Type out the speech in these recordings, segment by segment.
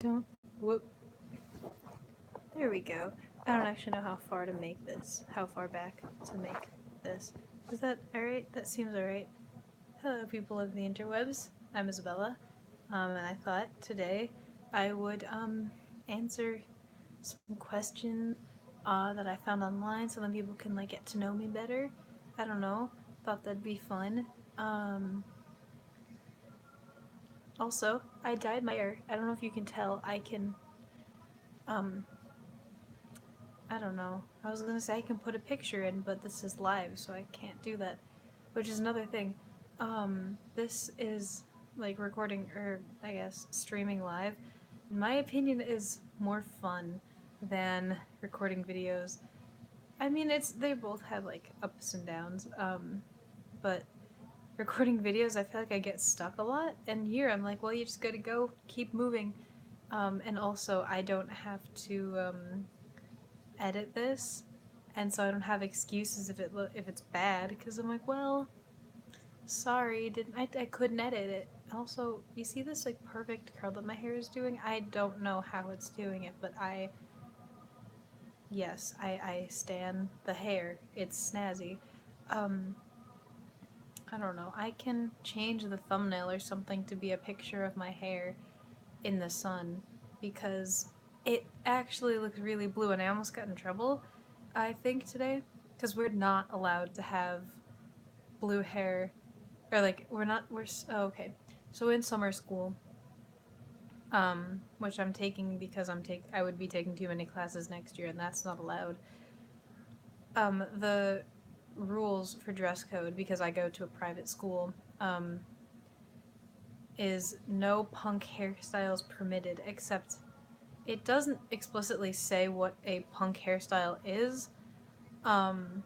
Don't. Whoop. There we go. I don't actually know how far to make this. How far back to make this. Is that alright? That seems alright. Hello, people of the interwebs. I'm Isabella. And I thought today I would answer some questions that I found online so then people can like get to know me better. I don't know. Thought that'd be fun. Um, Also, I dyed my hair. I don't know if you can tell. Um, I don't know. I was gonna say I can put a picture in, but this is live, so I can't do that. Which is another thing. This is like recording, or I guess streaming live. In my opinion, is more fun than recording videos. I mean, they both have like ups and downs. But recording videos, I feel like I get stuck a lot. And here, I'm like, well, you just gotta go, keep moving. And also, I don't have to edit this, and so I don't have excuses if it's bad because I'm like, well, sorry, didn't I couldn't edit it. Also, you see this like perfect curl that my hair is doing? I don't know how it's doing it, but I stan the hair. It's snazzy. Um, I don't know. I can change the thumbnail or something to be a picture of my hair in the sun because it actually looks really blue, and I almost got in trouble, I think, today because we're not allowed to have blue hair, or like oh, okay. So in summer school, which I'm taking because I would be taking too many classes next year and that's not allowed. The rules for dress code, because I go to a private school, is no punk hairstyles permitted, except it doesn't explicitly say what a punk hairstyle is. Um,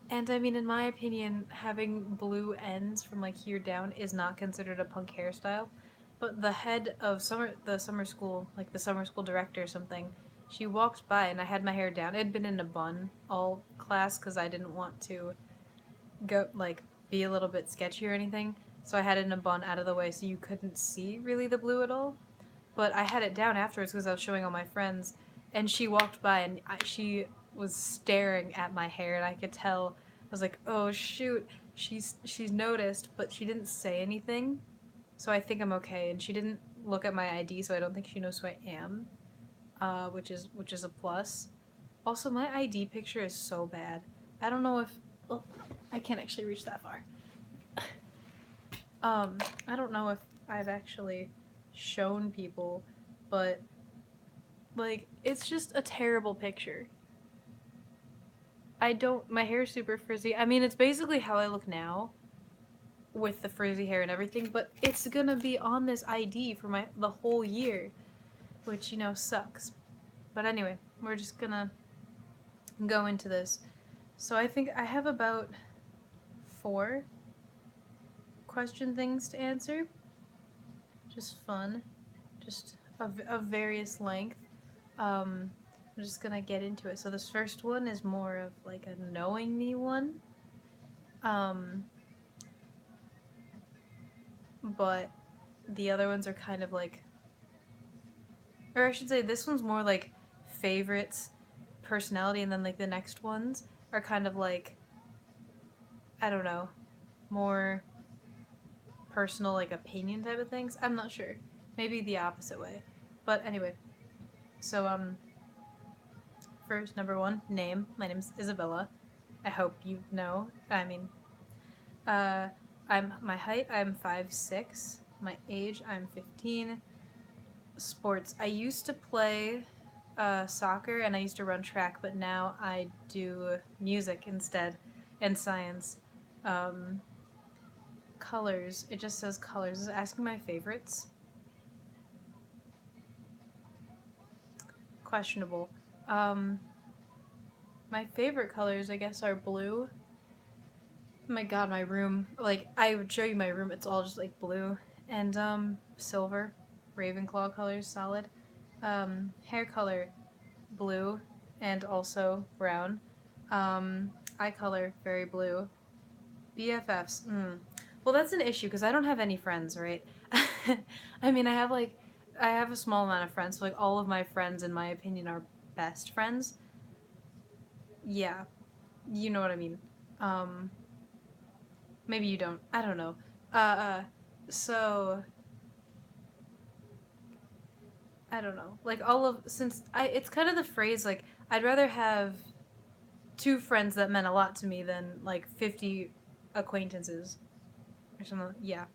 and I mean, in my opinion, having blue ends from like here down is not considered a punk hairstyle. But the head of the summer school, like the summer school director or something, she walked by and I had my hair down. It had been in a bun all class because I didn't want to go like be a little bit sketchy or anything. So I had it in a bun out of the way so you couldn't see really the blue at all. But I had it down afterwards because I was showing all my friends, and she walked by and she was staring at my hair, and I could tell. I was like, "Oh shoot, she's noticed," but she didn't say anything, so I think I'm okay. And she didn't look at my ID, so I don't think she knows who I am, which is a plus. Also, my ID picture is so bad. I don't know if oh, I can't actually reach that far. I don't know if I've actually shown people, but like, it's just a terrible picture. My hair's super frizzy. I mean, it's basically how I look now with the frizzy hair and everything, but it's gonna be on this ID for the whole year, which, sucks. But anyway, we're just gonna go into this. So I think I have about 4 question things to answer. Just fun. Just of various length. Um, I'm just gonna get into it. So this first one is more of like a knowing me one. Um, but the other ones are kind of like, or I should say, this one's more like favorites, personality, and then like the next ones are kind of like, I don't know, more personal, like opinion type of things. I'm not sure. Maybe the opposite way. But anyway, so first, number 1, name. My name's Isabella. I hope you know. I mean, uh, my height. I'm 5'6". My age. I'm 15. Sports. I used to play soccer and I used to run track, but now I do music instead and science. Um, Colors. It just says colors. Is it asking my favorites? Questionable. Um, my favorite colors, I guess, are blue. Oh my god, my room. Like, I would show you my room. It's all just like blue and silver. Ravenclaw colors, solid. Hair color, blue and also brown. Eye color, very blue. BFFs. Well, that's an issue because I don't have any friends, right? I mean, I have like I have a small amount of friends, so like all of my friends, in my opinion, are best friends. Yeah, you know what I mean. Um, maybe you don't. I don't know. So I don't know. Like all of since I, it's kind of the phrase like I'd rather have two friends that meant a lot to me than like 50 acquaintances or something. Yeah.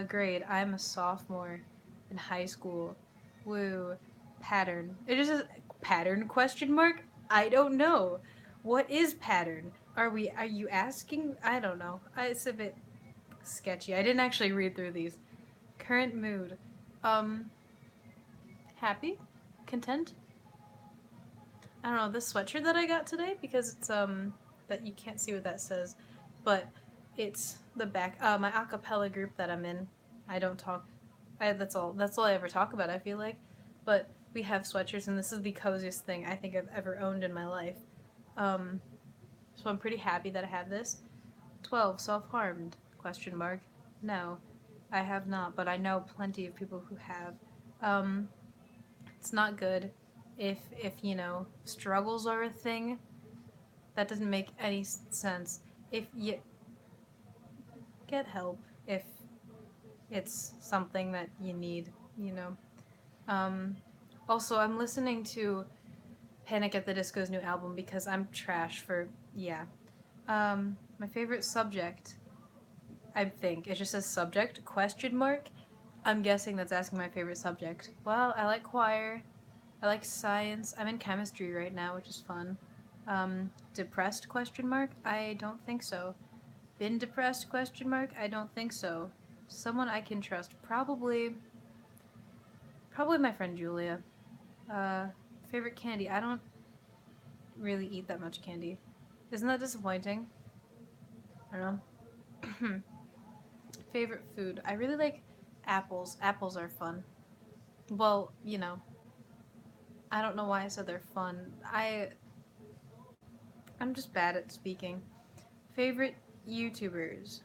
Grade. I'm a sophomore in high school. Woo. Pattern. It is a pattern question mark? I don't know. What is pattern? Are you asking? I don't know. It's a bit sketchy. I didn't actually read through these. Current mood. Um happy? Content? I don't know, this sweatshirt that I got today because it's that you can't see what that says, but it's the back my acapella group that I'm in. I don't talk that's all I ever talk about, I feel like. But we have sweatshirts and this is the coziest thing I think I've ever owned in my life. Um so I'm pretty happy that I have this. 12 self-harmed question mark. No. I have not, but I know plenty of people who have. Um it's not good if you know struggles are a thing. That doesn't make any sense. If you get help, if it's something that you need, you know. Um, Also, I'm listening to Panic at the Disco's new album because I'm trash for yeah. My favorite subject, I think it just says subject question mark. I'm guessing that's asking my favorite subject. Well, I like choir. I like science. I'm in chemistry right now, which is fun. Depressed question mark? I don't think so. Been depressed question mark? I don't think so. Someone I can trust? Probably my friend Julia. Uh Favorite candy? I don't really eat that much candy. Isn't that disappointing? I don't know. Favorite food? I really like apples. Apples are fun. Well, you know, I don't know why I said they're fun. I'm just bad at speaking. Favorite YouTubers?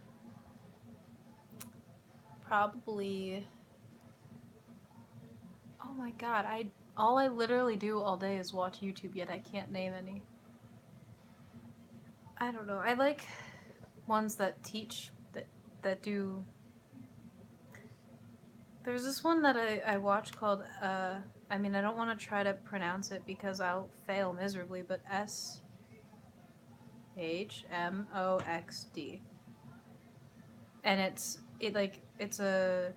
Probably. Oh my god, I all I literally do all day is watch YouTube, yet I can't name any. I don't know. I like ones that teach that do. There's this one that I watch called I mean I don't want to try to pronounce it because I'll fail miserably, but SHMOXD. And it's a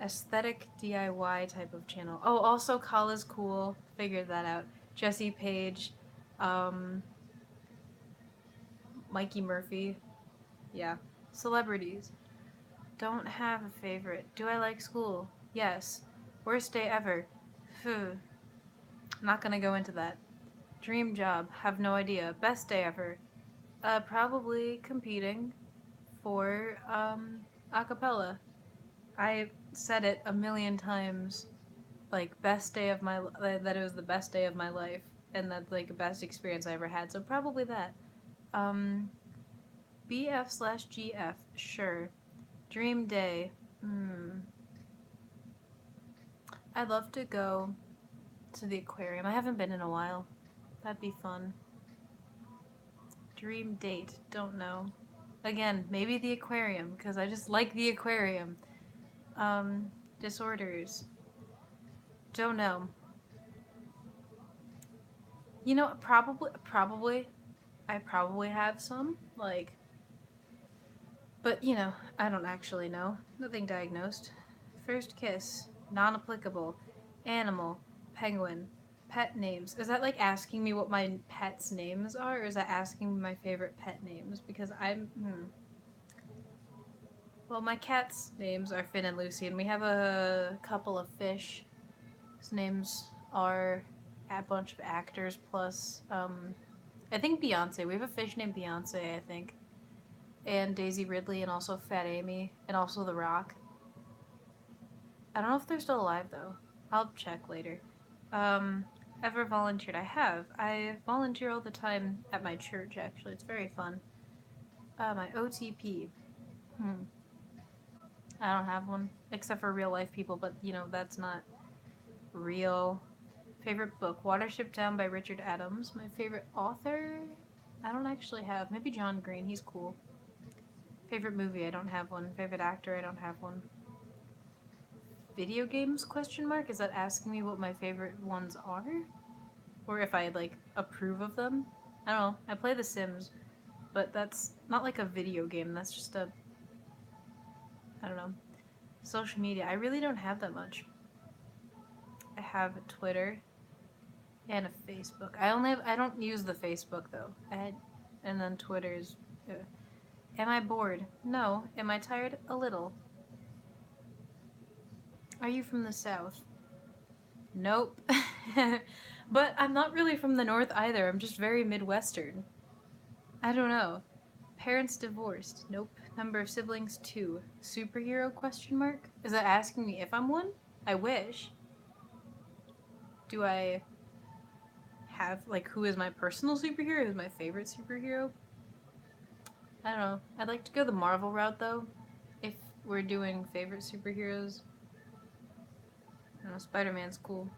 aesthetic DIY type of channel. Oh, also Kala's cool. Figured that out. Jesse Page, um, Mikey Murphy. Yeah. Celebrities. Don't have a favorite. Do I like school? Yes. Worst day ever. Phew. Not gonna go into that. Dream job. Have no idea. Best day ever. Probably competing for acapella. I said it a million times. Like best day of my that it was the best day of my life and that's like the best experience I ever had. So probably that. Um, BF/GF. Sure. Dream day. Hmm. I'd love to go to the aquarium. I haven't been in a while. That'd be fun. Dream date. Don't know. Again, maybe the aquarium because I just like the aquarium. Um, Disorders. Don't know. You know, I probably have some like, but you know, I don't actually know. Nothing diagnosed. First kiss. Non-applicable. Animal. Penguin. Pet names. Is that like asking me what my pets' names are, or is that asking me my favorite pet names? Because Well, my cats' names are Finn and Lucy, and we have a couple of fish. Whose names are a bunch of actors plus, I think Beyonce. We have a fish named Beyonce, I think, and Daisy Ridley, and also Fat Amy, and also The Rock. I don't know if they're still alive though. I'll check later. Um, Ever volunteered? I have. I volunteer all the time at my church. Actually, it's very fun. My OTP. Hmm. I don't have one. except for real life people, but you know, that's not real. Favorite book, Watership Down by Richard Adams. My favorite author, I don't actually have. Maybe John Green, he's cool. Favorite movie, I don't have one. Favorite actor, I don't have one. Video games, question mark? Is that asking me what my favorite ones are? Or if I, like, approve of them? I don't know. I play The Sims, but that's not like a video game. That's just a, I don't know. Social media, I really don't have that much. I have Twitter and a Facebook. I don't use the Facebook though. And then Twitter's. Am I bored? No. Am I tired? A little. Are you from the South? Nope. But I'm not really from the North either. I'm just very Midwestern. I don't know. Parents divorced. Nope. Number of siblings 2. Superhero question mark? Is that asking me if I'm one? I wish. Do I have like who is my personal superhero? Who's my favorite superhero? I don't know. I'd like to go the Marvel route though. If we're doing favorite superheroes. I don't know, Spider-Man's cool.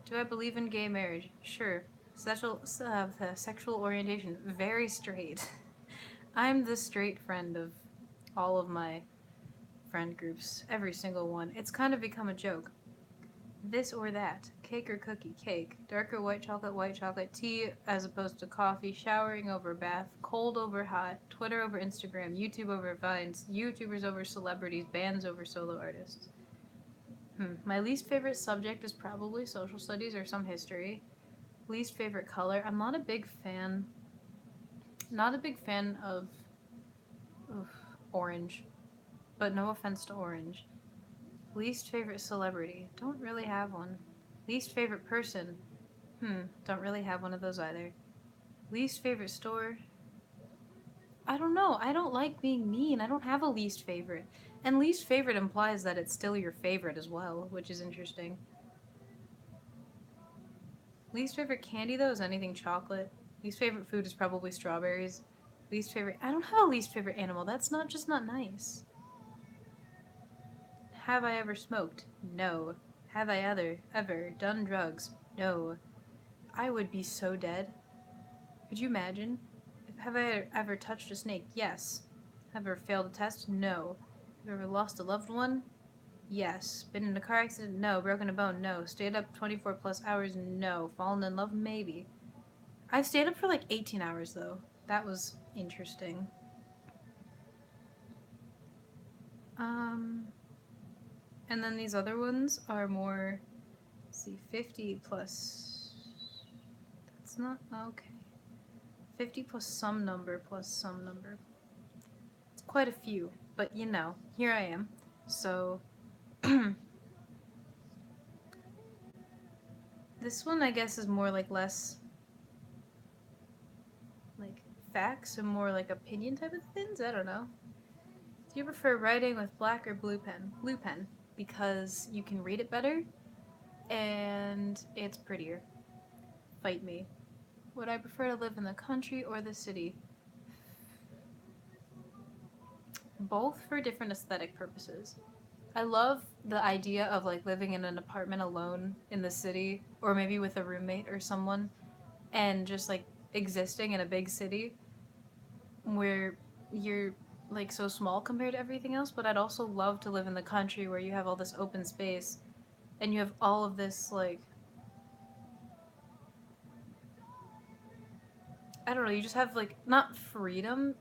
Do I believe in gay marriage? Sure. Sexual orientation. Very straight. I'm the straight friend of all of my friend groups. Every single one. It's kind of become a joke. This or that. Cake or cookie? Cake. Dark or white chocolate. Tea as opposed to coffee. Showering over bath. Cold over hot. Twitter over Instagram. YouTube over Vines. YouTubers over celebrities. Bands over solo artists. My least favorite subject is probably social studies or some history. Least favorite color. I'm not a big fan. Not a big fan of oof, orange. But no offense to orange. Least favorite celebrity. Don't really have one. Least favorite person. Don't really have one of those either. Least favorite store. I don't know. I don't like being mean. I don't have a least favorite. And least favorite implies that it's still your favorite as well, which is interesting. Least favorite candy though is anything chocolate. Least favorite food is probably strawberries. Least favorite. I don't have a least favorite animal. That's not nice. Have I ever smoked? No. Have I ever done drugs? No. I would be so dead. Could you imagine? Have I ever touched a snake? Yes. Have I ever failed a test? No. Have I ever lost a loved one? Yes. Been in a car accident? No. Broken a bone? No. Stayed up 24 plus hours? No. Fallen in love? Maybe. I've stayed up for like 18 hours though. That was interesting. And then these other ones are more, let's see, 50 plus, that's not, okay. 50 plus some number plus some number. It's quite a few, but you know, here I am. So, this one I guess is more like less like facts and more like opinion type of things. I don't know. Do you prefer writing with black or blue pen? Blue pen, because you can read it better and it's prettier. Fight me. Would I prefer to live in the country or the city? Both for different aesthetic purposes. I love the idea of like living in an apartment alone in the city or maybe with a roommate or someone and just like existing in a big city where you're like so small compared to everything else, but I'd also love to live in the country where you have all this open space and you have all of this like I don't know, you just have like not freedom,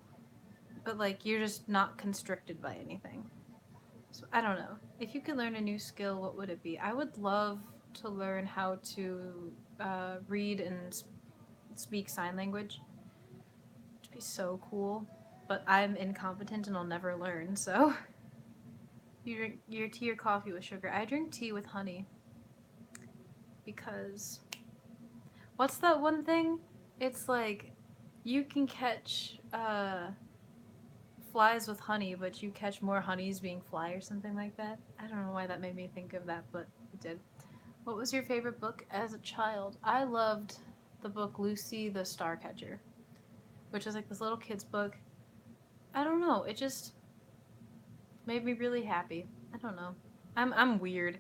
but like you're just not constricted by anything. So I don't know. If you could learn a new skill, what would it be? I would love to learn how to read and speak sign language. It'd be so cool. But I'm incompetent and I'll never learn. So you drink your tea or coffee with sugar. I drink tea with honey because what's that one thing? It's like you can catch flies with honey, but you catch more honeys being fly or something like that. I don't know why that made me think of that, but it did. What was your favorite book as a child? I loved the book Lucy the Starcatcher, which is like this little kid's book. I don't know, it just made me really happy. I don't know. I'm weird.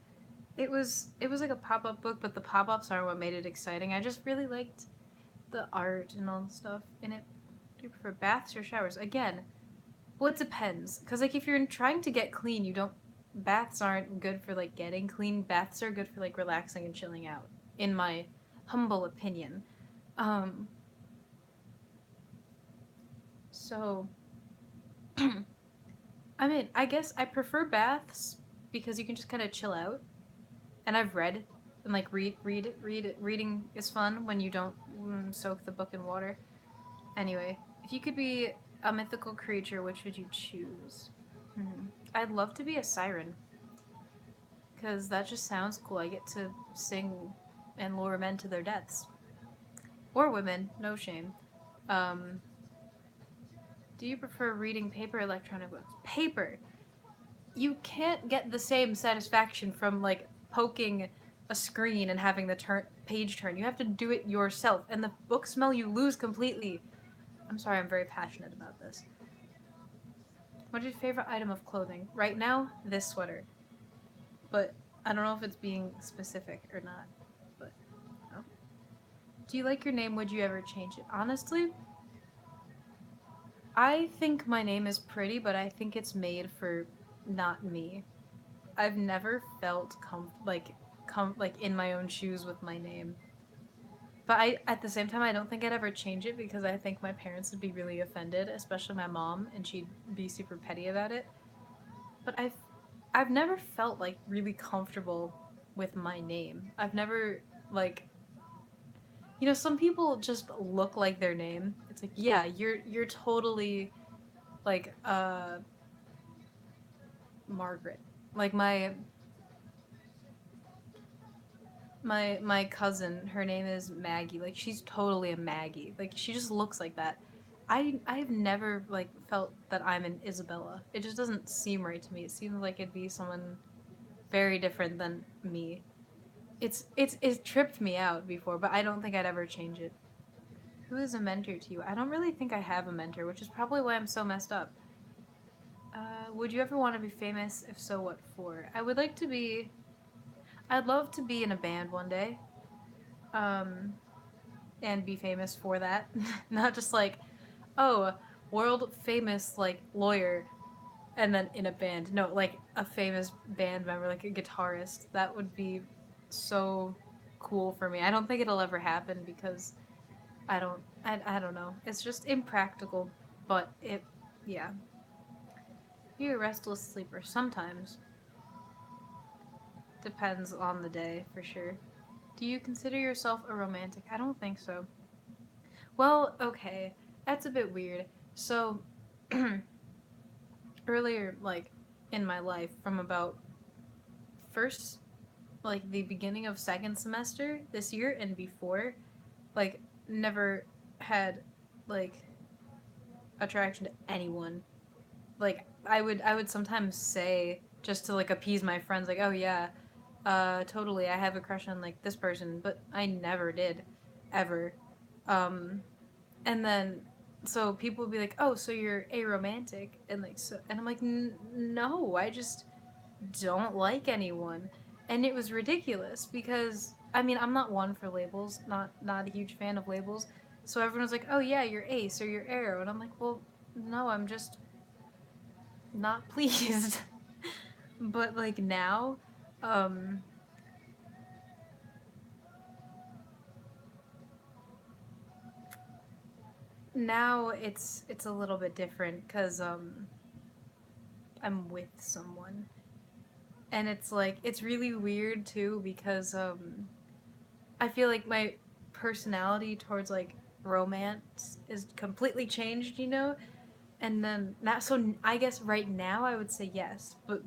It was like a pop up book, but the pop ups are what made it exciting. I just really liked the art and all the stuff in it. Do you prefer baths or showers? Again, well, it depends. Cause like if you're trying to get clean, you don't. Baths aren't good for like getting clean. Baths are good for like relaxing and chilling out. In my humble opinion. Um. So, I mean, I guess I prefer baths because you can just kind of chill out. And I've read and like reading is fun when you don't soak the book in water. Anyway, if you could be a mythical creature, which would you choose? Hmm. I'd love to be a siren because that just sounds cool. I get to sing and lure men to their deaths or women, no shame. Um, do you prefer reading paper or electronic books? Paper. You can't get the same satisfaction from like poking a screen and having the page turn. You have to do it yourself, and the book smell you lose completely. I'm sorry, I'm very passionate about this. What is your favorite item of clothing? Right now, this sweater. But I don't know if it's being specific or not. But no. Do you like your name? Would you ever change it? Honestly, I think my name is pretty, but I think it's made for not me. I've never felt like in my own shoes with my name. But I at the same time I don't think I'd ever change it because I think my parents would be really offended, especially my mom, and she'd be super petty about it. But I've never felt like really comfortable with my name. I've never like some people just look like their name. It's like, yeah, you're totally like Margaret. Like my cousin, her name is Maggie. Like she's totally a Maggie. Like she just looks like that. I've never like felt that I'm an Isabella. It just doesn't seem right to me. It seems like it'd be someone very different than me. It's tripped me out before, but I don't think I'd ever change it. Who is a mentor to you? I don't really think I have a mentor, which is probably why I'm so messed up. Would you ever want to be famous? If so, what for? I would like to be. I'd love to be in a band one day. Um, and be famous for that. Not just like, oh, world famous like lawyer and then in a band. No, like a famous band member, like a guitarist. That would be so cool for me. I don't think it'll ever happen because I don't know. It's just impractical, but yeah. You're a restless sleeper sometimes. Depends on the day for sure. Do you consider yourself a romantic? I don't think so. Well, okay. That's a bit weird. So, earlier, like, in my life, from about first, like, the beginning of second semester this year and before, like, never had, like, attraction to anyone. Like, I would sometimes say, just to, like, appease my friends, like, oh, yeah, totally, I have a crush on, like, this person, but I never did. Ever. Um, and then so people would be like, "Oh, so you're aromantic," and like so, and I'm like, "No, I just don't like anyone," and it was ridiculous because I mean I'm not one for labels, not a huge fan of labels, so everyone was like, "Oh yeah, you're ace or you're arrow," and I'm like, "Well, no, I'm just not pleased." But like now, um, now it's a little bit different because I'm with someone and it's like it's really weird too because I feel like my personality towards like romance is completely changed, and then not so I guess right now I would say yes, but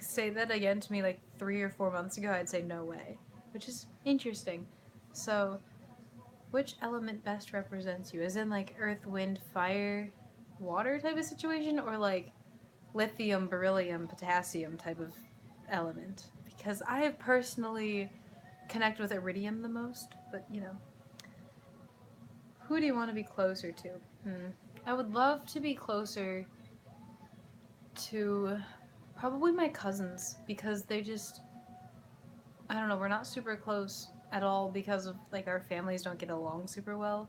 say that again to me like 3 or 4 months ago I'd say no way, which is interesting. So which element best represents you? Is in like earth, wind, fire, water type of situation, or like lithium, beryllium, potassium type of element? Because I have personally connect with iridium the most, but who do you want to be closer to? Hmm. I would love to be closer to Probably my cousins, because they just, I don't know, we're not super close at all because of like our families don't get along super well.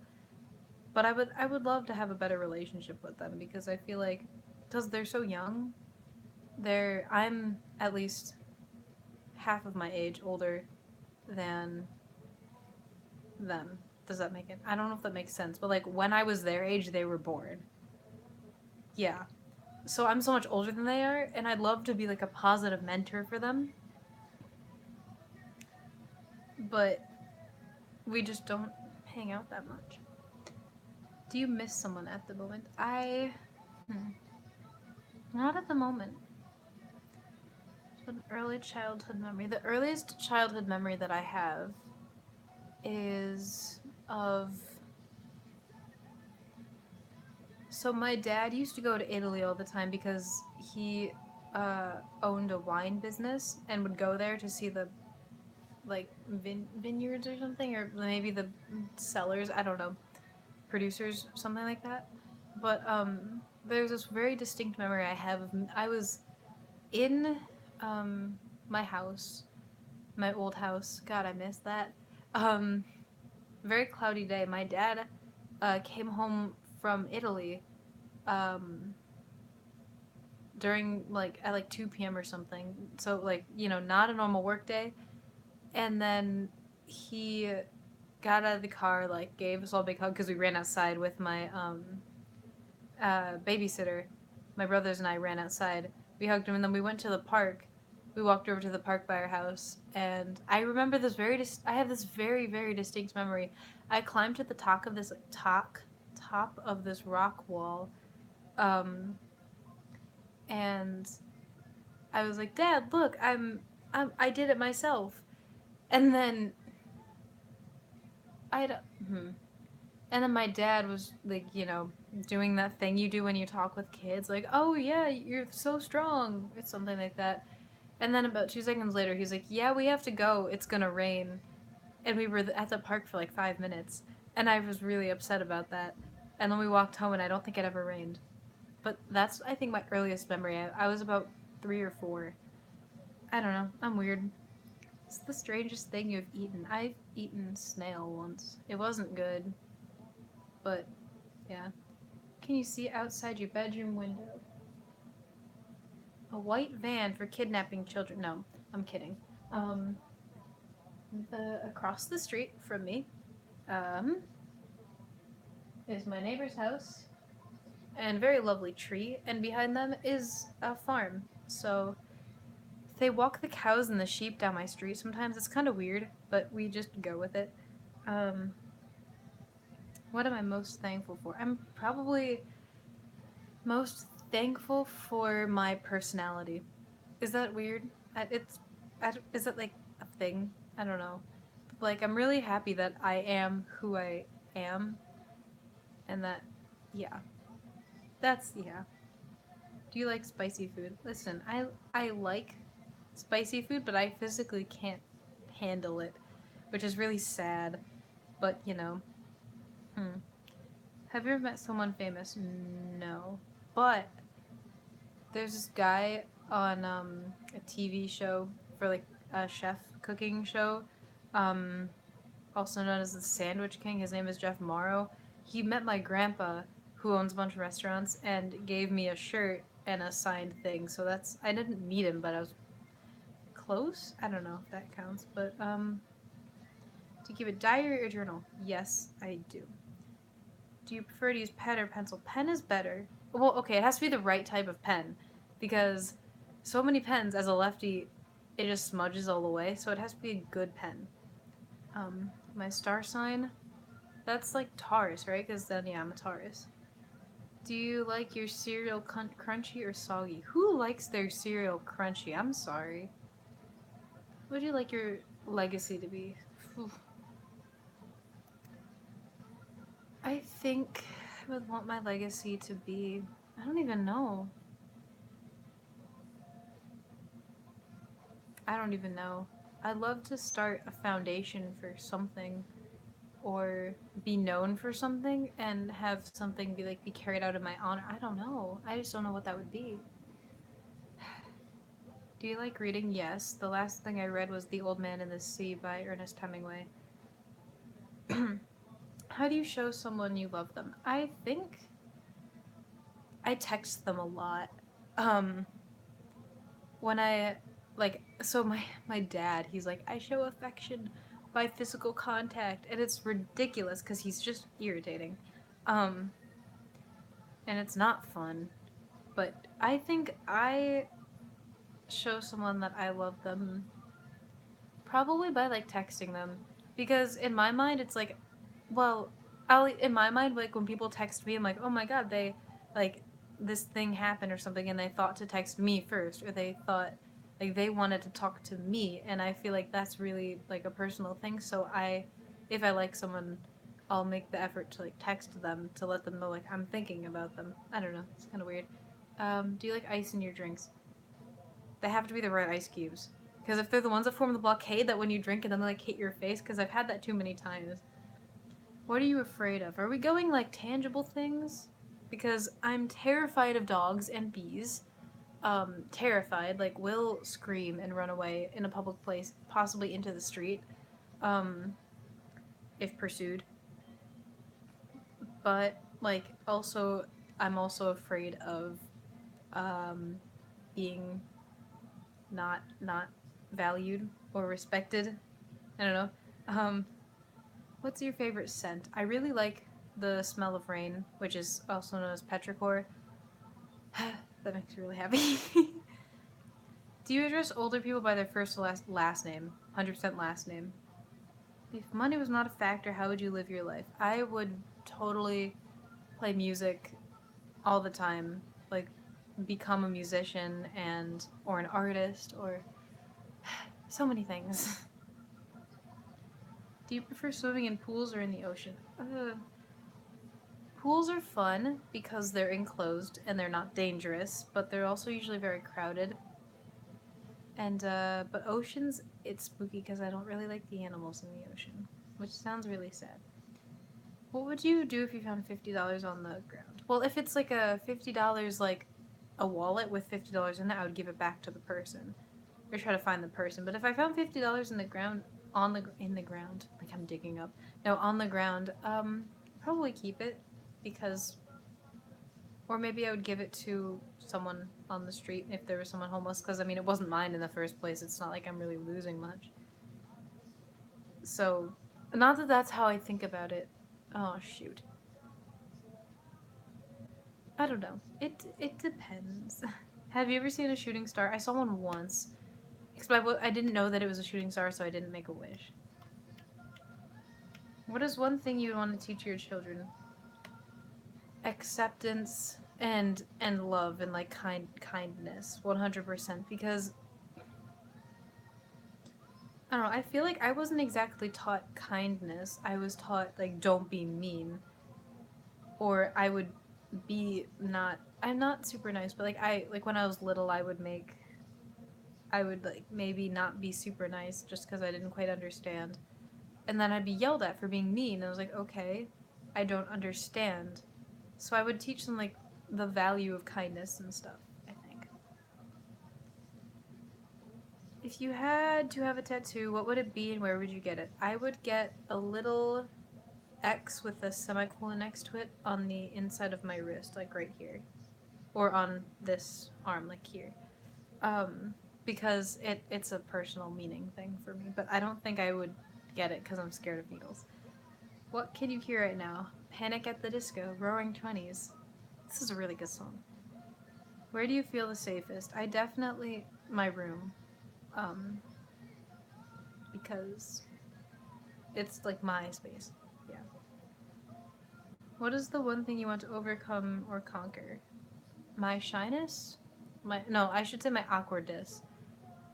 But I would love to have a better relationship with them because I feel like because they're so young, I'm at least half of my age older than them. Does that make it? I don't know if that makes sense, but like when I was their age, they were born. Yeah. So I'm so much older than they are, and I'd love to be like a positive mentor for them, but we just don't hang out that much. Do you miss someone at the moment? Not at the moment. An early childhood memory. The earliest childhood memory that I have is of. So my dad used to go to Italy all the time because he owned a wine business and would go there to see the like vineyards or something, or maybe the cellars. I don't know, producers, something like that. But there's this very distinct memory I have of I was in my house, my old house. God, I miss that. Um, Very cloudy day. My dad came home from Italy um, during like at like 2 p.m. or something. So like not a normal work day. And then he got out of the car, like gave us all a big hug because we ran outside with my babysitter. My brothers and I ran outside. We hugged him, and then we went to the park. We walked over to the park by our house, and I remember this I have this very very distinct memory. I climbed to the top of this top of this rock wall, um, and I was like, "Dad, look, I did it myself." And then I don't. And then my dad was like, doing that thing you do when you talk with kids, like, "Oh yeah, you're so strong," or something like that. And then about 2 seconds later, he's like, "Yeah, we have to go. It's gonna rain." And we were at the park for like 5 minutes, and I was really upset about that. And then we walked home, and I don't think it ever rained. But that's, I think, my earliest memory. I was about 3 or 4. I don't know. I'm weird. It's the strangest thing you've eaten. I've eaten snail once. It wasn't good, but yeah. Can you see outside your bedroom window? A white van for kidnapping children. No, I'm kidding. Um, the across the street from me, um, is my neighbor's house and a very lovely tree, and behind them is a farm. So they walk the cows and the sheep down my street sometimes. It's kind of weird, but we just go with it. Um, what am I most thankful for? I'm probably most thankful for my personality. Is that weird? It's, is it like a thing? I don't know. Like, I'm really happy that I am who I am, and that, yeah, yeah. Do you like spicy food? Listen, I like spicy food, but I physically can't handle it, which is really sad. But hmm. Have you ever met someone famous? No, but there's this guy on a TV show for like a chef cooking show, um, also known as the Sandwich King. His name is Jeff Morrow. He met my grandpa, who owns a bunch of restaurants, and gave me a shirt and a signed thing. So that's, I didn't meet him, but I was close. I don't know if that counts, but to keep a diary or journal, yes, I do. Do you prefer to use pen or pencil? Pen is better. Well, okay, it has to be the right type of pen, because so many pens as a lefty, it just smudges all the way. So it has to be a good pen. My star sign, that's like Taurus, right? Because then, yeah, I'm a Taurus. Do you like your cereal crunchy or soggy? Who likes their cereal crunchy? I'm sorry. What would you like your legacy to be? I think I would want my legacy to be. I don't even know. I don't even know. I'd love to start a foundation for something, or be known for something and have something be carried out in my honor. I don't know. I just don't know what that would be. Do you like reading? Yes. The last thing I read was The Old Man and the Sea by Ernest Hemingway. How do you show someone you love them? I think I text them a lot. Um, when I like so my dad, he's like, I show affection by physical contact, and it's ridiculous because he's just irritating. Um, and it's not fun. But I think I show someone that I love them probably by like texting them because in my mind it's like, well, I'll in my mind like when people text me I'm like, oh my god, they like this thing happened or something and they thought to text me first or they thought like they wanted to talk to me and I feel like that's really like a personal thing. So I if I like someone I'll make the effort to like text them to let them know like I'm thinking about them. I don't know, it's kind of weird. Do you like ice in your drinks? They have to be the right ice cubes. Because if they're the ones that form the blockade that when you drink it, then they like hit your face, because I've had that too many times. What are you afraid of? Are we going like tangible things? Because I'm terrified of dogs and bees. Terrified. Like, will scream and run away in a public place, possibly into the street, um, if pursued. But, like, also, I'm also afraid of, um, being not valued or respected. I don't know. Um, what's your favorite scent? I really like the smell of rain, which is also known as petrichor. That makes me really happy. Do you address older people by their first or last name? 100% last name. If money was not a factor, how would you live your life? I would totally play music all the time, like become a musician and or an artist or so many things. Do you prefer swimming in pools or in the ocean? Pools are fun because they're enclosed and they're not dangerous, but they're also usually very crowded. And but oceans, it's spooky because I don't really like the animals in the ocean, which sounds really sad. What would you do if you found $50 on the ground? Well, if it's like a $50 like a wallet with $50 in it, I would give it back to the person or try to find the person. But if I found $50 in the ground in the ground, like I'm digging up, no, on the ground, probably keep it because or maybe I would give it to someone on the street if there was someone homeless, because I mean, it wasn't mine in the first place. It's not like I'm really losing much. So, not that that's how I think about it. Oh, shoot. I don't know. It depends. Have you ever seen a shooting star? I saw one once. Except I didn't know that it was a shooting star, so I didn't make a wish. What is one thing you would want to teach your children? Acceptance and love and like kindness 100% because I don't know. I feel like I wasn't exactly taught kindness. I was taught like don't be mean, or I would be not. I'm not super nice, but like I like when I was little, I would like maybe not be super nice just because I didn't quite understand, and then I'd be yelled at for being mean. And I was like, okay, I don't understand, so I would teach them like the value of kindness and stuff. I think. If you had to have a tattoo, what would it be and where would you get it? I would get a little X with a semicolon next to it on the inside of my wrist, like right here, or on this arm, like here. Um, because it's a personal meaning thing for me, but I don't think I would get it because I'm scared of needles. What can you hear right now? Panic at the Disco, Roaring Twenties. This is a really good song. Where do you feel the safest? I definitely my room, um, because it's like my space. Yeah. What is the one thing you want to overcome or conquer? My shyness? My no, I should say my awkwardness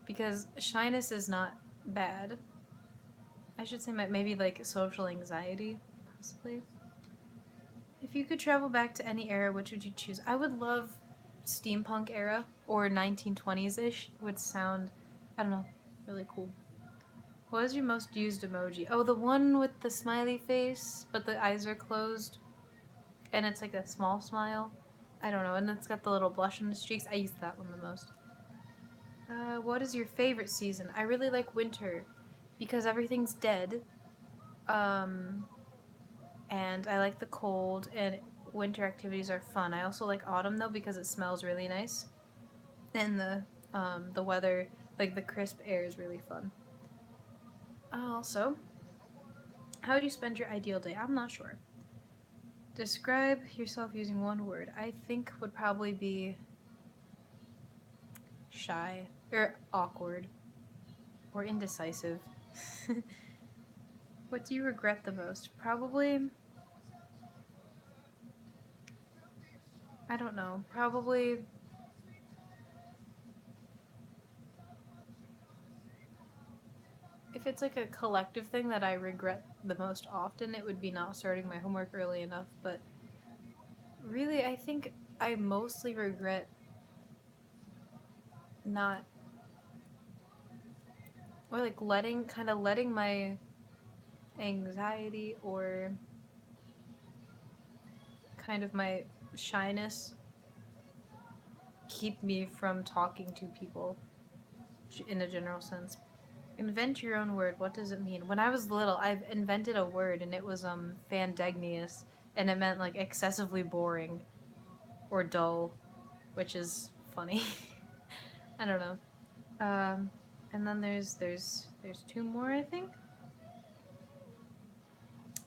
because shyness is not bad. I should say my maybe like social anxiety, possibly. If you could travel back to any era, which would you choose? I would love steampunk era or 1920s ish. Would sound, I don't know, really cool. What is your most used emoji? Oh, the one with the smiley face, but the eyes are closed, and it's like a small smile. I don't know, and it's got the little blush on its cheeks. I use that one the most. What is your favorite season? I really like winter because everything's dead. Um, and I like the cold, and winter activities are fun. I also like autumn though because it smells really nice, and the weather, like the crisp air, is really fun. Also, how would you spend your ideal day? I'm not sure. Describe yourself using one word. I think would probably be shy or awkward or indecisive. What do you regret the most? Probably, I don't know. Probably if it's like a collective thing that I regret the most often, it would be not starting my homework early enough. But really, I think I mostly regret not, or like letting my anxiety or kind of my shyness keep me from talking to people in a general sense. Invent your own word. What does it mean? When I was little, I invented a word and it was fandegnius, and it meant like excessively boring or dull, which is funny. I don't know. Um, and then there's two more, I think.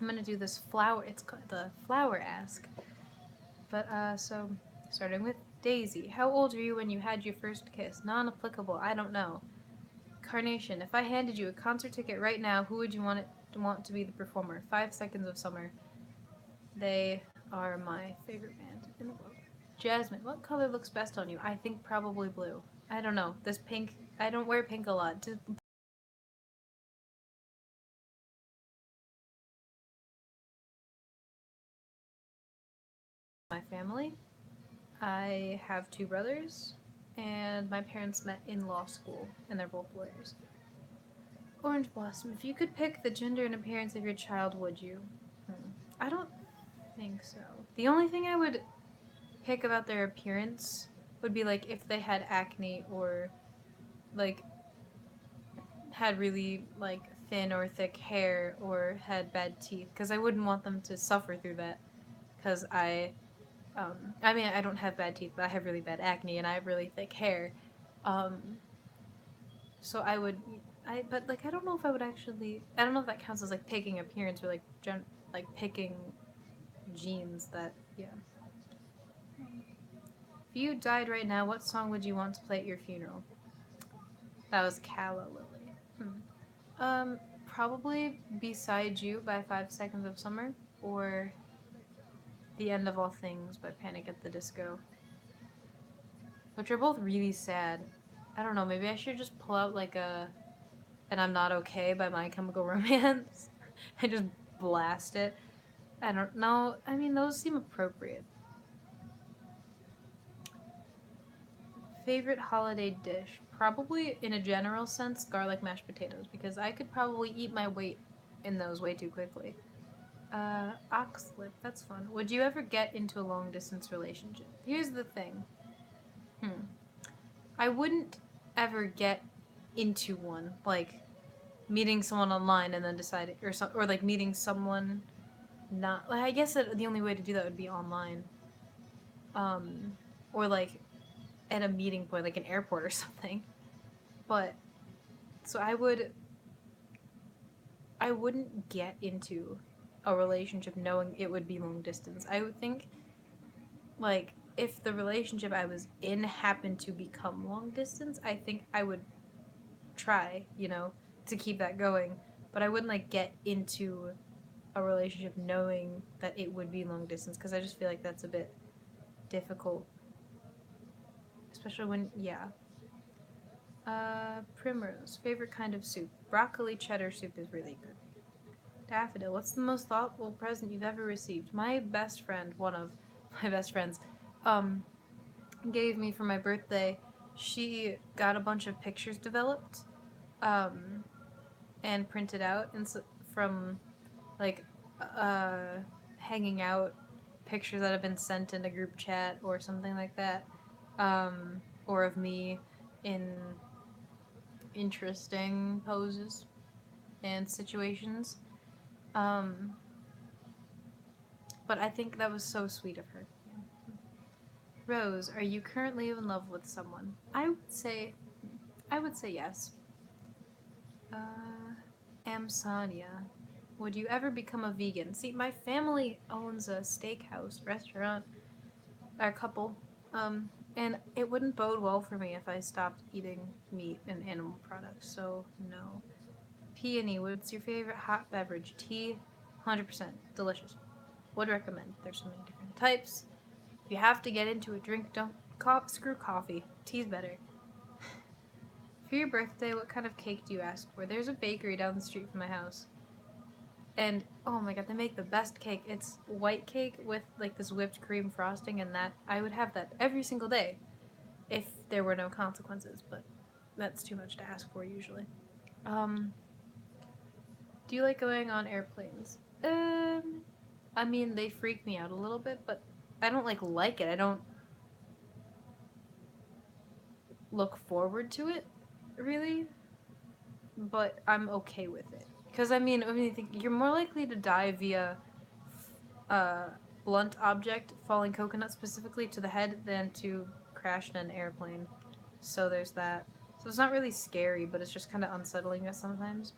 I'm gonna do this flower. It's called the flower ask. But so starting with Daisy. How old were you when you had your first kiss? Non-applicable. I don't know. Carnation. If I handed you a concert ticket right now, who would you want to be the performer? 5 Seconds of Summer. They are my favorite band in the world. Jasmine. What color looks best on you? I think probably blue. I don't know. This pink. I don't wear pink a lot. To my family, I have two brothers, and my parents met in law school, and they're both lawyers. Orange Blossom. If you could pick the gender and appearance of your child, would you? I don't think so. The only thing I would pick about their appearance would be like if they had acne or like had really like thin or thick hair or had bad teeth because I wouldn't want them to suffer through that because I mean I don't have bad teeth but I have really bad acne and I have really thick hair um so I would but like I don't know if I would actually I don't know if that counts as like picking appearance or like like picking genes that yeah. If you died right now, what song would you want to play at your funeral? That was Calla Lily. Probably Beside You by 5 Seconds of Summer or The End of All Things by Panic at the Disco, which are both really sad. I don't know, maybe I should just pull out like a And I'm Not Okay by My Chemical Romance and just blast it. I don't know. I mean, those seem appropriate. Favorite holiday dish? Probably, in a general sense, garlic mashed potatoes because I could probably eat my weight in those way too quickly. Oxlip, that's fun. Would you ever get into a long distance relationship? Here's the thing. Hmm. I wouldn't ever get into one, like meeting someone online and then deciding, or like meeting someone not. Like, I guess that the only way to do that would be online, um, or like at a meeting point, like an airport or something. But so I wouldn't get into a relationship knowing it would be long distance. I would think like if the relationship I was in happened to become long distance, I think I would try, to keep that going. But I wouldn't like get into a relationship knowing that it would be long distance because I just feel like that's a bit difficult, especially when yeah. Primrose, favorite kind of soup. Broccoli cheddar soup is really good. Daffodil, what's the most thoughtful present you've ever received? My best friend, one of my best friends, um, gave me for my birthday. She got a bunch of pictures developed, um, and printed out from like uh, hanging out pictures that have been sent in a group chat or something like that, or of me in interesting poses and situations. Um, but I think that was so sweet of her. Rose, are you currently in love with someone? I would say yes. Amsonia, would you ever become a vegan? See, my family owns a steakhouse restaurant, a couple, and it wouldn't bode well for me if I stopped eating meat and animal products. So no. Peony, what's your favorite hot beverage? Tea, 100% delicious. Would recommend. There's so many different types. If you have to get into a drink, don't screw coffee. Tea's better. For your birthday, what kind of cake do you ask for? There's a bakery down the street from my house. And oh my god, they make the best cake. It's white cake with like this whipped cream frosting, and that I would have that every single day if there were no consequences, but that's too much to ask for usually. Um, do you like going on airplanes? I mean, they freak me out a little bit, but I don't like it. I don't look forward to it, really, but I'm okay with it. Because I mean, you're more likely to die via uh, blunt object, falling coconut specifically to the head, than to crash in an airplane. So there's that. So it's not really scary, but it's just kind of unsettling at sometimes.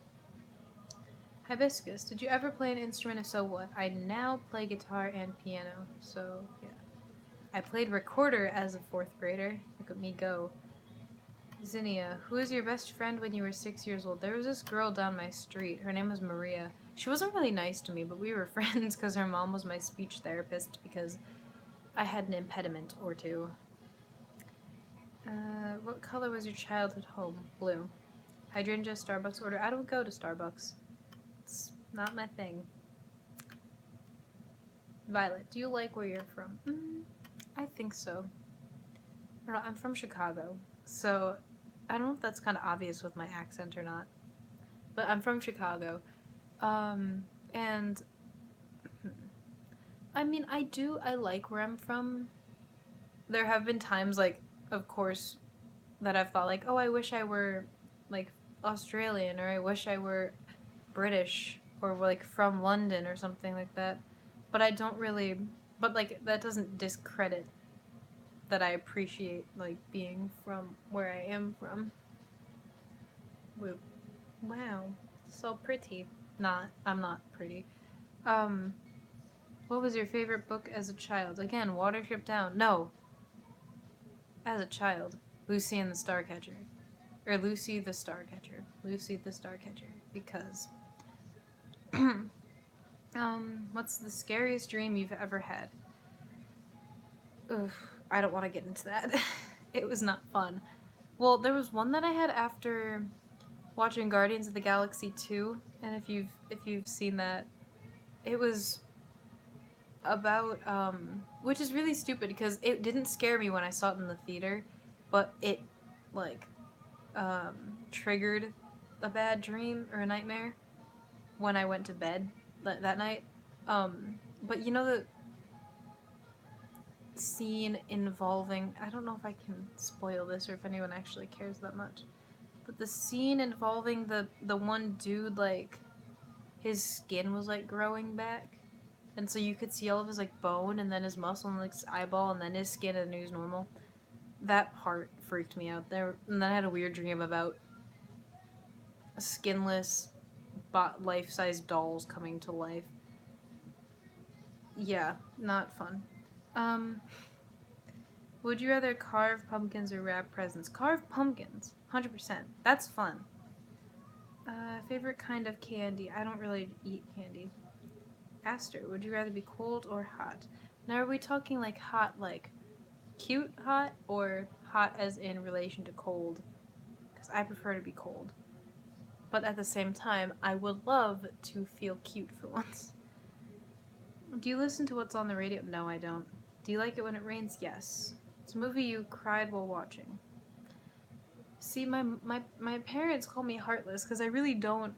Hibiscus, did you ever play an instrument? If so, what? I now play guitar and piano, so yeah. I played recorder as a fourth grader. Look at me go. Zinnia, who was your best friend when you were 6 years old? There was this girl down my street. Her name was Maria. She wasn't really nice to me, but we were friends because her mom was my speech therapist because I had an impediment or two. What color was your childhood home? Blue. Hydrangea, Starbucks order. I don't go to Starbucks. It's not my thing. Violet, do you like where you're from? I think so. I'm from Chicago, so I don't know if that's kind of obvious with my accent or not, but I'm from Chicago. And I mean, I like where I'm from. There have been times, like, of course, that I've thought, like, oh, I wish I were, like, Australian, or I wish I were British, or, like, from London, or something like that. But I don't really, but, like, that doesn't discredit that I appreciate, like, being from where I am from. Wow, so pretty. I'm not pretty. Um, what was your favorite book as a child? Again, Watership Down. No, as a child, Lucy and the Starcatcher, or Lucy the Starcatcher. Lucy the Starcatcher. Because, what's the scariest dream you've ever had? Ugh, I don't want to get into that. It was not fun. Well, there was one that I had after watching Guardians of the Galaxy 2, and if you've seen that, it was about which is really stupid because it didn't scare me when I saw it in the theater, but it like triggered a bad dream or a nightmare when I went to bed that night. But you know the scene involving, I don't know if I can spoil this or if anyone actually cares that much, but the scene involving the one dude, like his skin was like growing back, and so you could see all of his like bone and then his muscle and like his eyeball and then his skin, and he was normal. That part freaked me out there, and then I had a weird dream about skinless life-size dolls coming to life. Yeah, not fun. um would you rather carve pumpkins or wrap presents? Carve pumpkins, 100%. That's fun. Favorite kind of candy? I don't really eat candy. Aster, would you rather be cold or hot? Now, are we talking like hot, like cute hot, or hot as in relation to cold? Because I prefer to be cold. But at the same time, I would love to feel cute for once. Do you listen to what's on the radio? No, I don't. Do you like it when it rains? Yes. It's a movie you cried while watching. See, my parents call me heartless because I really don't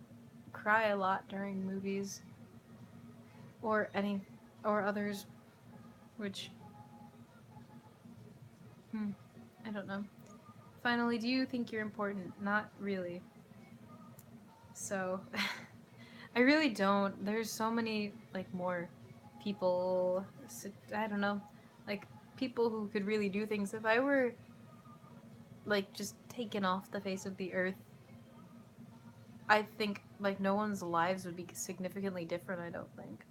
cry a lot during movies or any or others, which I don't know. Finally, do you think you're important? Not really. So, I really don't. There's so many, like, more people, I don't know, like, people who could really do things. If I were, like, just taken off the face of the earth, I think, like, no one's lives would be significantly different, I don't think,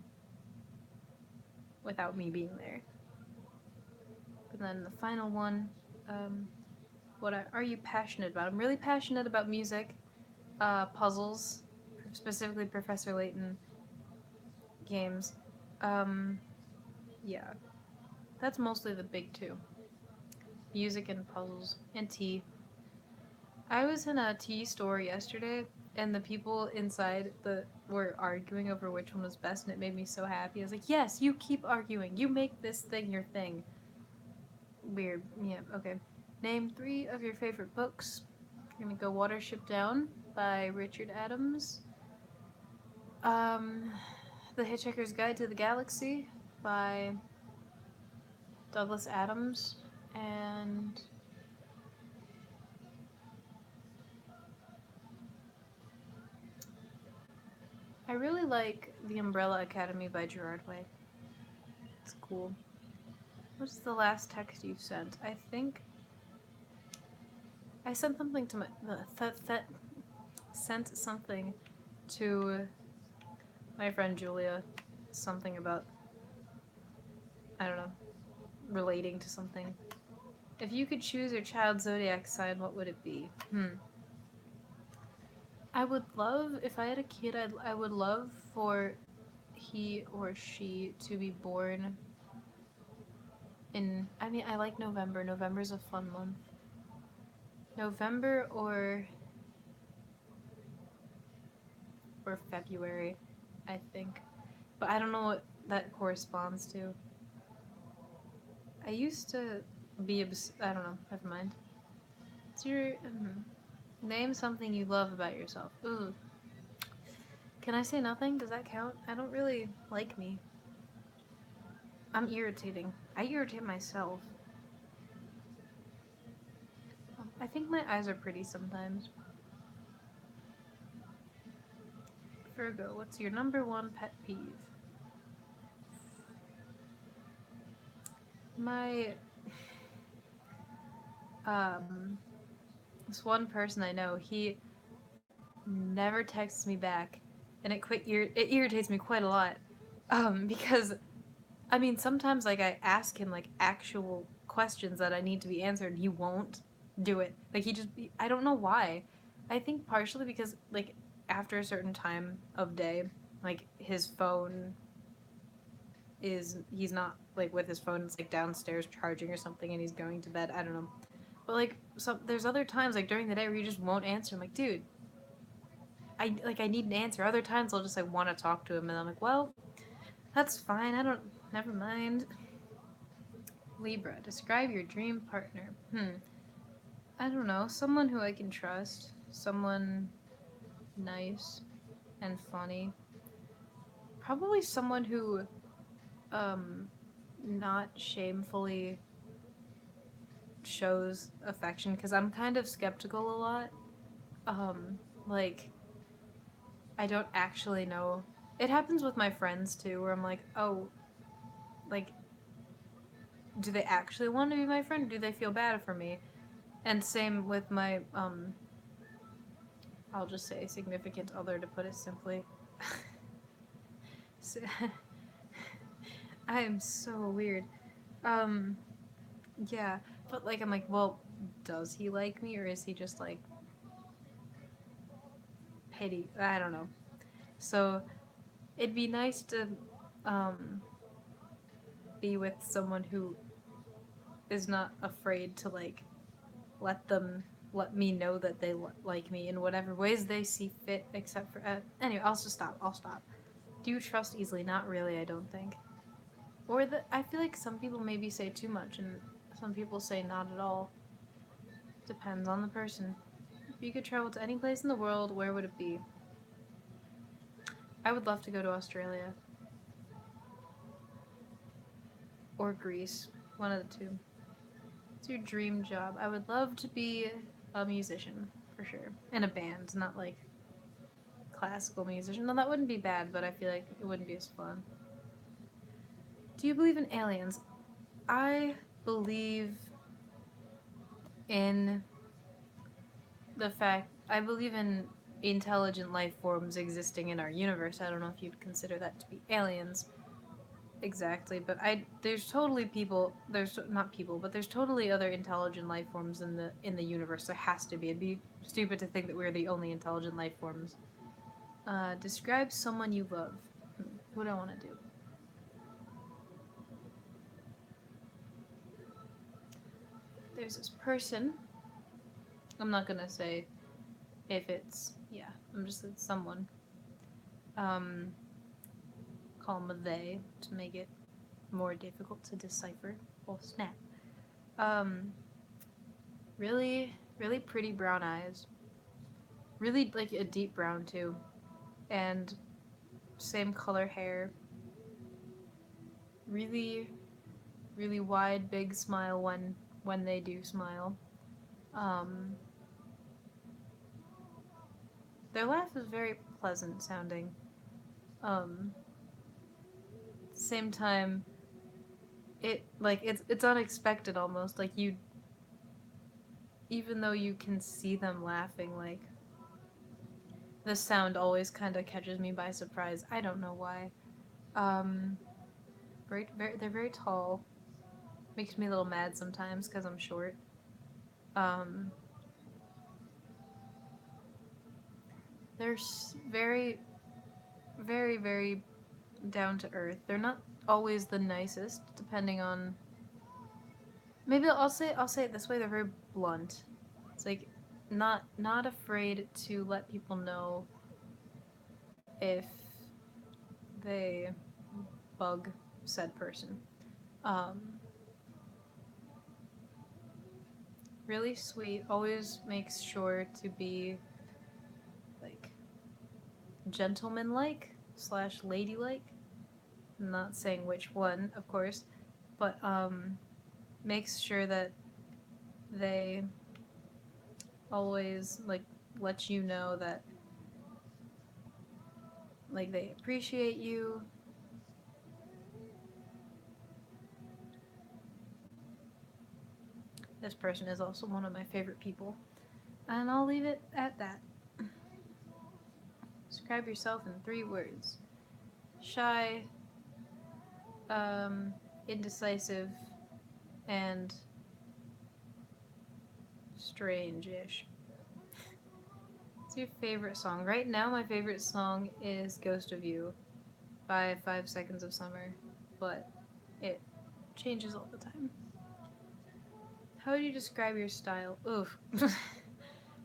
without me being there. But then the final one, um, are you passionate about? I'm really passionate about music, puzzles, specifically Professor Layton games. Um, yeah, that's mostly the big two: music and puzzles and tea. I was in a tea store yesterday, and the people inside the were arguing over which one was best, and it made me so happy. I was like, "Yes, you keep arguing. You make this thing your thing." Weird. Yeah. Okay. Name 3 of your favorite books. I'm gonna go Watership Down by Richard Adams. Um, The Hitchhiker's Guide to the Galaxy by Douglas Adams, and I really like The Umbrella Academy by Gerard Way. It's cool. What's the last text you sent? I think I sent something to my sent something to my friend Julia. Something about, I don't know, relating to something. If you could choose your child's zodiac sign, what would it be? I would love, if I had a kid, I would love for he or she to be born in, I mean, I like November. November's a fun month. November or February, I think. But I don't know what that corresponds to. I used to be I don't know, never mind. It's your name something you love about yourself. Ooh. Can I say nothing? Does that count? I don't really like me. I'm irritating. I irritate myself. I think my eyes are pretty sometimes. Virgo, what's your number one pet peeve? My um this one person I know, he never texts me back, and it irritates me quite a lot. Because I mean, sometimes like I ask him like actual questions that I need to be answered, and he won't do it. Like I don't know why. I think partially because like after a certain time of day, like his phone he's not like with his phone, it's like downstairs charging or something, and he's going to bed. I don't know. But like there's other times like during the day where you just won't answer. I'm like, dude, I need an answer. Other times I'll just like want to talk to him, and I'm like, well, that's fine. I don't. Never mind. Libra, describe your dream partner. I don't know. Someone who I can trust. Someone nice and funny. Probably someone who, um, not shamefully shows affection, because I'm kind of skeptical a lot. Like, I don't actually know. It happens with my friends too, where I'm like, oh, like, do they actually want to be my friend? Or do they feel bad for me? And same with my, I'll just say significant other to put it simply. I am so weird. Um, yeah, but like, I'm like, well, does he like me or is he just like petty? I don't know. So it'd be nice to, um, be with someone who is not afraid to like let them let me know that they like me in whatever ways they see fit. Except for anyway, I'll just stop. I'll stop. Do you trust easily? Not really. I don't think. Or that I feel like some people maybe say too much, and some people say not at all. Depends on the person. If you could travel to any place in the world, where would it be? I would love to go to Australia or Greece. One of the two. What's your dream job? I would love to be a musician, for sure. In a band, not like classical musician. No, that wouldn't be bad, but I feel like it wouldn't be as fun. Do you believe in aliens? I believe in I believe in intelligent life forms existing in our universe. I don't know if you'd consider that to be aliens exactly, but there's totally people, there's not people, but there's totally other intelligent life forms in the universe. There has to be. It'd be stupid to think that we're the only intelligent life forms. Describe someone you love. What do I want to do? There's this person. I'm not gonna say if it's, yeah, I'm just it's someone. Um, call them a they to make it more difficult to decipher. Oh snap. Um, really, really pretty brown eyes. Really like a deep brown too, and same color hair. Really, really wide, big smile when they do smile. Um, their laugh is very pleasant sounding. Um, same time, it's unexpected almost. Like you, even though you can see them laughing, like the sound always kind of catches me by surprise. I don't know why. Um, they're very tall. Makes me a little mad sometimes because I'm short. Um, they're very, very, very down to earth. They're not always the nicest, depending on. Maybe I'll say it this way. They're very blunt. It's like not afraid to let people know if they bug said person. Um, really sweet. Always makes sure to be like gentlemanlike slash ladylike. I'm not saying which one, of course, but makes sure that they always like let you know that like they appreciate you. This person is also one of my favorite people. And I'll leave it at that. Describe yourself in 3 words. Shy, indecisive, and strange-ish. What's your favorite song? Right now, my favorite song is Ghost of You by 5 Seconds of Summer, but it changes all the time. How would you describe your style? Oof.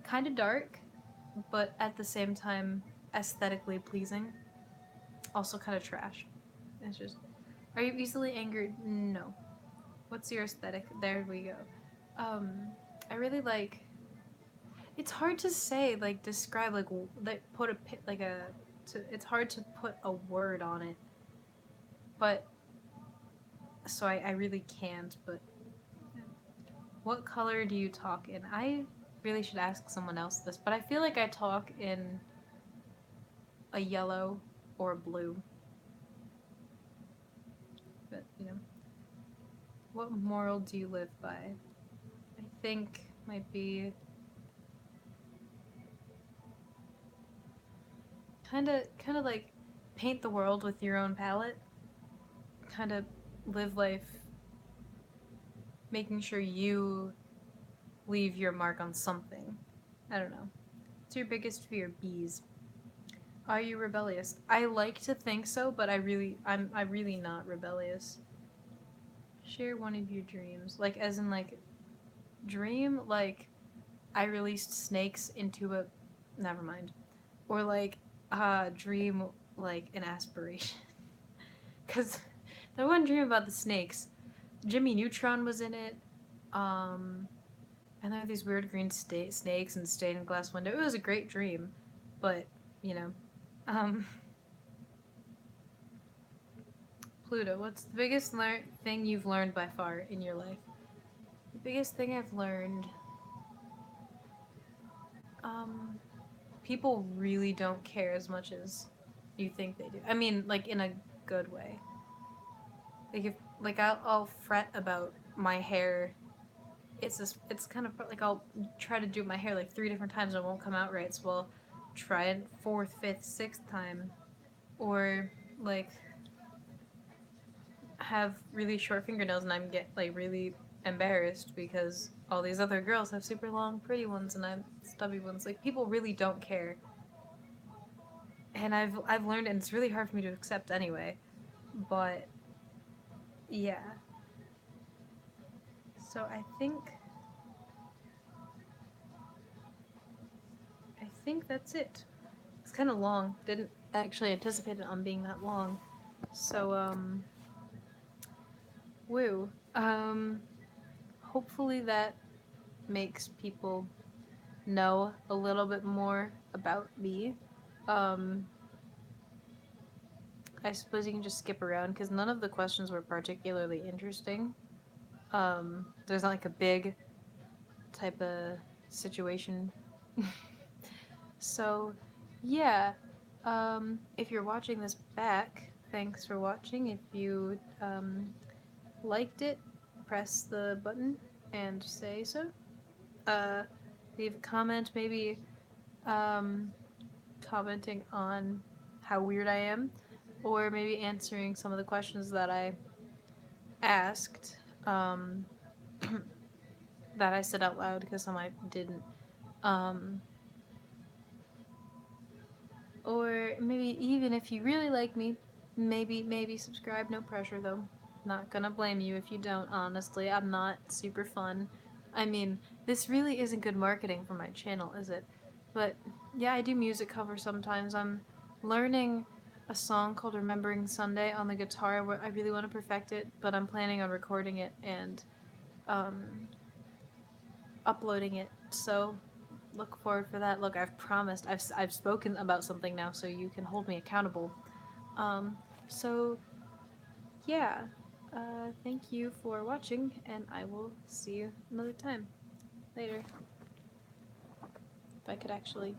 Kind of dark, but at the same time aesthetically pleasing. Also kind of trash. It's just. Are you easily angered? No. What's your aesthetic? There we go. I really like. It's hard to say, like describe, like put a like a. It's hard to put a word on it, but so I really can't. But what color do you talk in? I really should ask someone else this, but I feel like I talk in a yellow or a blue. But what moral do you live by? I think might be kind of like paint the world with your own palette. Kind of live life making sure you leave your mark on something. I don't know. What's your biggest fear? Bees. Are you rebellious? I like to think so, but I'm really not rebellious. Share one of your dreams. Like as in like dream like I released snakes into a never mind. Or like dream like an aspiration. Cuz the one dream about the snakes, Jimmy Neutron was in it. Um and there are these weird green snakes and stained glass window. It was a great dream, but you know, um, Pluto. What's the biggest thing you've learned by far in your life? The biggest thing I've learned, um, people really don't care as much as you think they do. I mean, like in a good way. Like if like I'll fret about my hair. It's kind of like I'll try to do my hair like 3 different times and it won't come out right. So I'll try it fourth, fifth, sixth time, or like have really short fingernails and I'm get like really embarrassed because all these other girls have super long, pretty ones and I have stubby ones. Like people really don't care, and I've learned, and it's really hard for me to accept anyway. But yeah, so I think that's it. It's kind of long. Didn't actually anticipate it on being that long. So woo. Hopefully that makes people know a little bit more about me. Um, I suppose you can just skip around because none of the questions were particularly interesting. There's not like a big type of situation. So, yeah. If you're watching this back, thanks for watching. If you liked it, press the button and say so. Uh, Leave a comment, maybe um, commenting on how weird I am, or maybe answering some of the questions that I asked that I said out loud because some I didn't. Um, or maybe even if you really like me, maybe subscribe. No pressure though. Not gonna blame you if you don't. Honestly, I'm not super fun. I mean, this really isn't good marketing for my channel, is it? But yeah, I do music covers sometimes. I'm learning a song called Remembering Sunday on the guitar. Where I really want to perfect it, but I'm planning on recording it and um, uploading it. So look forward for that. Look, I've promised. I've spoken about something now, so you can hold me accountable. Um, so yeah. Thank you for watching, and I will see you another time. Later. If I could actually,